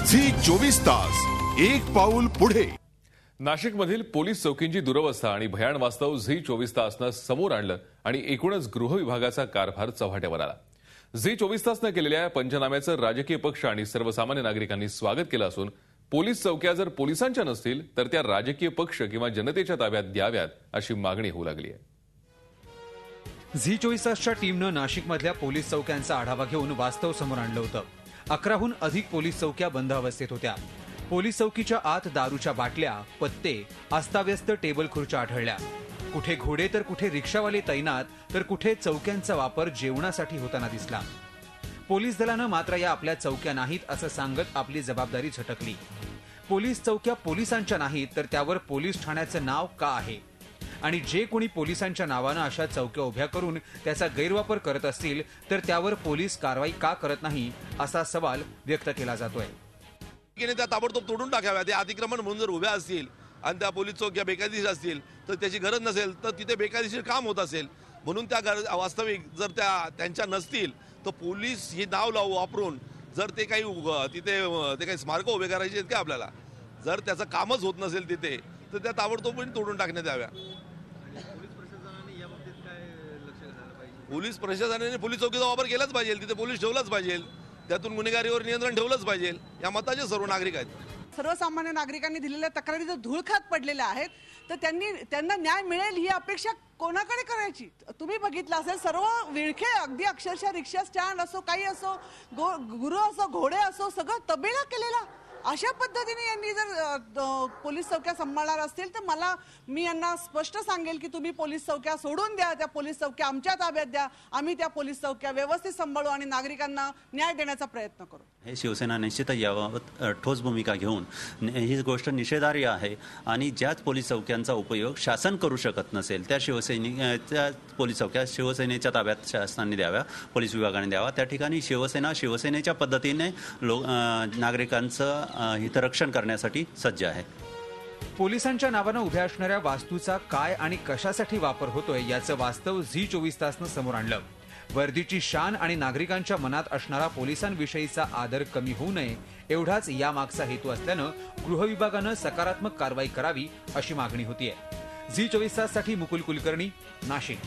Zee 24 तास एक पाऊल पुढे। नाशिकमधील पोलीस चौकींची दुरवस्था आणि भयाण वास्तव झी 24 तासनं समोर आणलं आणि एकूणच गृह विभागाचा कारभार चव्हाट्यावर आला। झी 24 तासनं केलेल्या पंचनाम्याचं राजकीय पक्ष आणि सर्वसामान्य नागरिकांनी स्वागत केलं असून पोलीस चौक्या जर पोलिसांच्या नसतील तर त्या राजकीय पक्ष किंवा जनतेच्या ताब्यात द्याव्यात अशी मागणी होऊ लागली आहे। झी 24 तासच्या टीमनं नाशिकमधल्या पोलीस चौक्यांचा आढावा घेऊन वास्तव समोर आणलं होतं। 11हून अधिक पोलीस चौक्या बंद अवस्थेत होत्या। पोलीस चौकीच्या आत दारूच्या बाटल्या, पत्ते, अस्ताव्यस्त टेबल खुर्च्या आढळल्या। कुठे घोडे तर कुठे रिक्षावाले तैनात तर कुठे चौक्यांचा वापर जेवणासाठी होताना दिसला। पोलीस दलानं मात्र या आपल्या चौक्या नाहीत असं सांगत आपली जबाबदारी झटकली। पोलीस चौक्या पोलिसांच्या नाहीत तर त्यावर पोलीस ठाण्याचं नाव का आहे आणि जे कोणी पोलिसांच्या नावानं अशा चौक्या उभ्या करून त्याचा गैरवापर करत असतील तर त्यावर पोलीस कारवाई का करत नाही असा सवाल व्यक्त केला जातोय। त्या ताबडतोब तोडून टाकाव्या। ते अतिक्रमण म्हणून जर उभ्या असतील आणि त्या पोलीस चौक्या बेकायदेशीर असतील तर त्याची गरज नसेल तर तिथे बेकायदेशीर काम होत असेल म्हणून त्या वास्तविक जर त्यांच्या नसतील तर पोलीस हे नाव लावू वापरून जर ते काही तिथे ते काही स्मारक उभे करायचे आहेत का आपल्याला, जर त्याचं कामच होत नसेल तिथे तर त्या ताबडतोब तोडून टाकण्यात याव्या। पोलीस प्रशासनाने पोलीस चौकीचा वापर केलाच पाहिजे, तिथे पोलीस ठेवलाच पाहिजे, त्यातून गुन्हेगारीवर नियंत्रण ठेवलंच पाहिजे या मताचे सर्व नागरिक आहेत। सर्वसामान्य नागरिकांनी दिलेल्या तक्रारी जर धूळखात पडलेल्या आहेत तर त्यांना न्याय मिळेल ही अपेक्षा कोणाकडे करायची। तुम्ही बघितलं असेल सर्व विळखे अगदी अक्षरशः रिक्षा स्टँड असो काही असो गुरु असो घोडे असो सगळं तबेला केलेला। अशा पद्धतीने यांनी जर पोलीस चौक्या सांभाळणार असतील तर मी यांना स्पष्ट सांगेल की तुम्ही पोलीस चौक्या सोडून द्या, त्या पोलीस चौक्या आमच्या ताब्यात द्या, आम्ही त्या पोलीस चौक्या व्यवस्थित सांभाळू आणि नागरिकांना न्याय देण्याचा प्रयत्न करू। हे शिवसेना निश्चितच याबाबत ठोस भूमिका घेऊन ही गोष्ट निषेधार्ह आहे आणि ज्याच पोलीस चौक्यांचा उपयोग शासन करू शकत नसेल त्या पोलीस चौक्या शिवसेनेच्या ताब्यात शासनाने द्याव्या, पोलीस विभागाने द्यावा। त्या ठिकाणी शिवसेनेच्या पद्धतीने नागरिकांचं हितरक्षण करण्यासाठी सज्ज आहे। पोलिसांच्या नावानं उभ्या असणाऱ्या वास्तूचा काय आणि कशासाठी वापर होतोय याचं वास्तव झी 24 तासनं समोर आणलं। वर्दीची शान आणि नागरिकांच्या मनात असणारा पोलिसांविषयीचा आदर कमी होऊ नये एवढाच यामागचा हेतू असल्यानं गृह विभागानं सकारात्मक कारवाई करावी अशी मागणी होतीये। झी 24 ताससाठी मुकुल कुलकर्णी, नाशिक।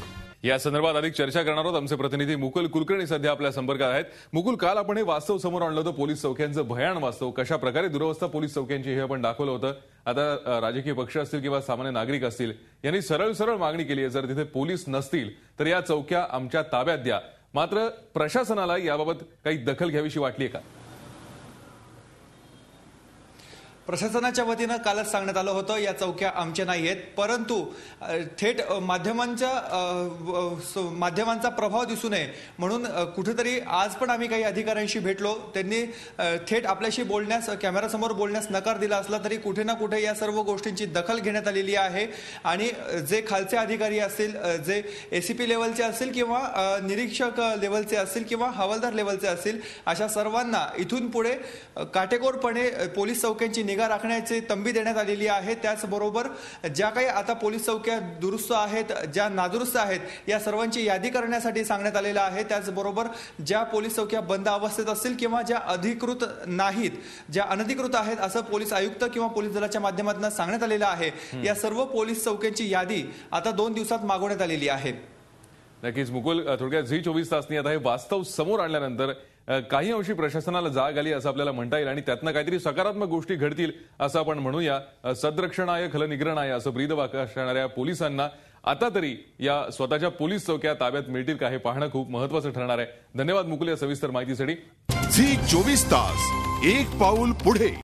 या संदर्भात अधिक चर्चा करणार आहोत। आमचे प्रतिनिधी मुकुल कुलकर्णी सध्या आपल्या संपर्कात आहेत। मुकुल, काल आपण हे वास्तव समोर आणलं होतं, पोलीस चौक्यांचं भयाण वास्तव, कशा प्रकारे दुरवस्था पोलीस चौक्यांची हे आपण दाखवलं होतं। आता राजकीय पक्ष असतील किंवा सामान्य नागरिक असतील यांनी सरळ मागणी केली आहे, जर तिथे पोलीस नसतील तर या चौक्या आमच्या ताब्यात द्या। मात्र प्रशासनाला याबाबत काही दखल घ्यावीशी वाटली आहे का? प्रशासनाच्या वतीनं कालच सांगण्यात आलं होतं या चौक्या आमच्या नाही आहेत, परंतु थेट माध्यमांचा प्रभाव दिसू नये म्हणून कुठेतरी आज पण आम्ही काही अधिकाऱ्यांशी भेटलो। त्यांनी थेट आपल्याशी बोलण्यास, कॅमेरासमोर बोलण्यास नकार दिला असला तरी कुठे ना कुठे या सर्व गोष्टींची दखल घेण्यात आलेली आहे आणि जे खालचे अधिकारी असतील, जे ACP लेवलचे असतील किंवा निरीक्षक लेवलचे असतील किंवा हवालदार लेवलचे असतील, अशा सर्वांना इथून पुढे काटेकोरपणे पोलीस चौक्यांची निगा राखण्याची तंबी देण्यात आलेली आहे। त्याचबरोबर ज्या काही आता पोलीस चौक्या दुरुस्त आहेत, ज्या नादुरुस्त आहेत या सर्वांची यादी करण्यासाठी सांगण्यात आलेलं आहे। त्याचबरोबर ज्या पोलीस चौक्या बंद अवस्थेत असतील किंवा ज्या अधिकृत नाहीत, ज्या अनधिकृत आहेत असं पोलीस आयुक्त किंवा पोलीस दलाच्या माध्यमातून सांगण्यात आलेलं आहे, या सर्व पोलीस चौक्यांची यादी आता 2 दिवसात मागवण्यात आलेली आहे। नक्कीच मुकुल, थोडक्यात झी 24 तासनी आता हे वास्तव समोर आणल्यानंतर काही अंशी प्रशासनाला जाग आली असं आपल्याला म्हणता येईल आणि त्यातनं काहीतरी सकारात्मक गोष्टी घडतील असं आपण म्हणूया। सदरक्षणाय खलनिग्रहणाय असं ब्रीदवाक्य असणाऱ्या पोलिसांना आता तरी या स्वतःच्या पोलीस चौक्या ताब्यात मिळतील का हे पाहणं खूप महत्त्वाचं ठरणार आहे। धन्यवाद मुकुल या सविस्तर माहितीसाठी। झी 24 तास एक पाऊल पुढे।